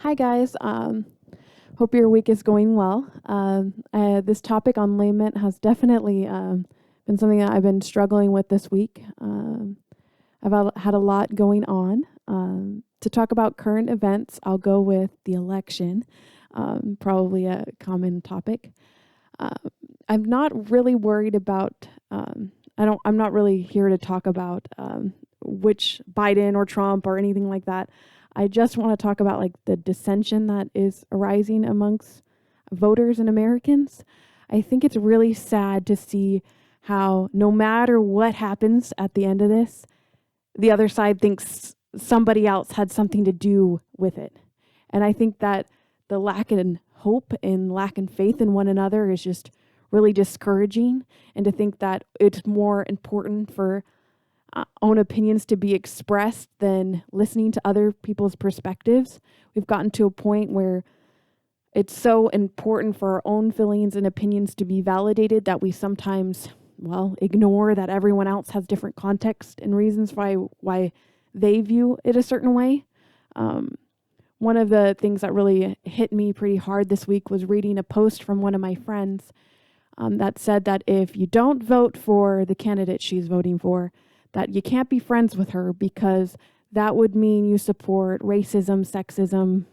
Hi, guys. Hope your week is going well. This topic on lament has definitely been something that I've been struggling with this week. Had a lot going on. To talk about current events, I'll go with the election, probably a common topic. Uh, I'm not really worried about. I'm not really here to talk about which Biden or Trump or anything like that. I just want to talk about like the dissension that is arising amongst voters and Americans. I think it's really sad to see how no matter what happens at the end of this, the other side thinks somebody else had something to do with it. And I think that the lack in hope and lack in faith in one another is just really discouraging. And to think that it's more important for own opinions to be expressed than listening to other people's perspectives. We've gotten to a point where it's so important for our own feelings and opinions to be validated that we sometimes, ignore that everyone else has different context and reasons why they view it a certain way. One of the things that really hit me pretty hard this week was reading a post from one of my friends that said that if you don't vote for the candidate she's voting for, that you can't be friends with her because that would mean you support racism, sexism,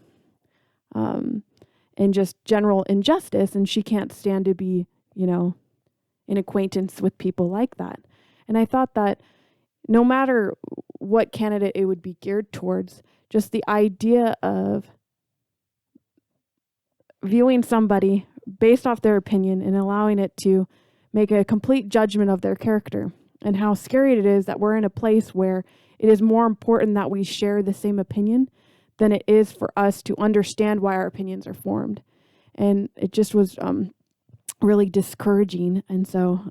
and just general injustice, and she can't stand to be, in acquaintance with people like that. And I thought that no matter what candidate it would be geared towards, just the idea of viewing somebody based off their opinion and allowing it to make a complete judgment of their character, and how scary it is that we're in a place where it is more important that we share the same opinion than it is for us to understand why our opinions are formed. And it just was really discouraging. And so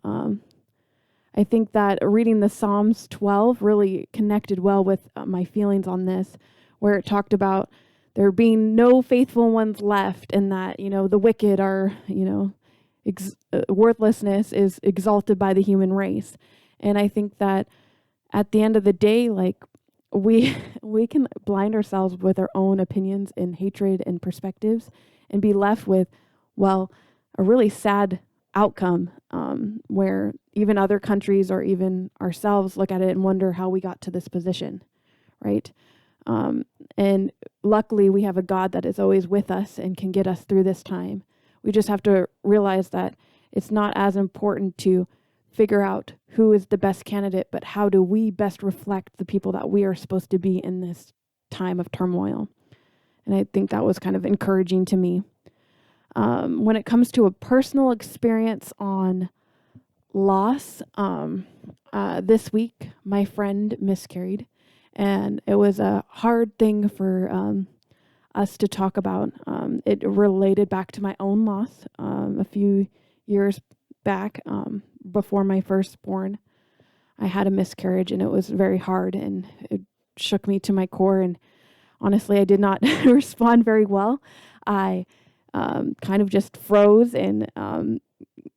I think that reading the Psalms 12 really connected well with my feelings on this, where it talked about there being no faithful ones left, and that, the wicked are, worthlessness is exalted by the human race. And I think that at the end of the day, like we we can blind ourselves with our own opinions and hatred and perspectives and be left with, a really sad outcome where even other countries or even ourselves look at it and wonder how we got to this position, right? And luckily, we have a God that is always with us and can get us through this time. We just have to realize that it's not as important to figure out who is the best candidate, but how do we best reflect the people that we are supposed to be in this time of turmoil. And I think that was kind of encouraging to me. When it comes to a personal experience on loss, this week, my friend miscarried, and it was a hard thing for us to talk about. It related back to my own loss a few years back. Before my firstborn, I had a miscarriage, and it was very hard, and it shook me to my core. And honestly, I did not respond very well. I kind of just froze and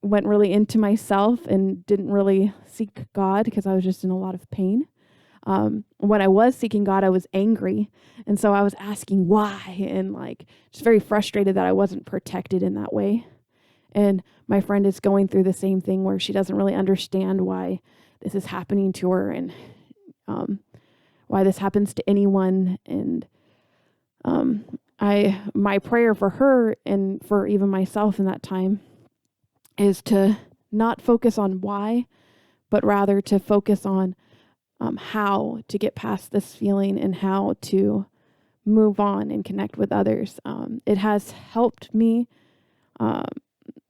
went really into myself and didn't really seek God because I was just in a lot of pain. When I was seeking God, I was angry. And so I was asking why, and just very frustrated that I wasn't protected in that way. And my friend is going through the same thing where she doesn't really understand why this is happening to her, and why this happens to anyone. And my prayer for her and for even myself in that time is to not focus on why, but rather to focus on how to get past this feeling and how to move on and connect with others. It has helped me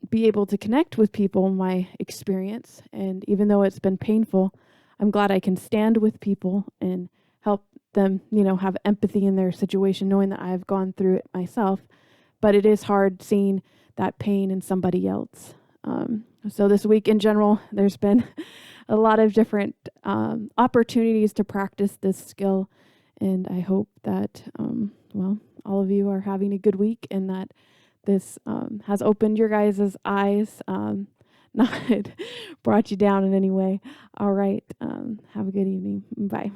be able to connect with people in my experience. And even though it's been painful, I'm glad I can stand with people and help them, have empathy in their situation, knowing that I've gone through it myself. But it is hard seeing that pain in somebody else. So this week in general, there's been a lot of different opportunities to practice this skill. And I hope that, all of you are having a good week, and that this has opened your guys' eyes, not brought you down in any way. All right. Have a good evening. Bye.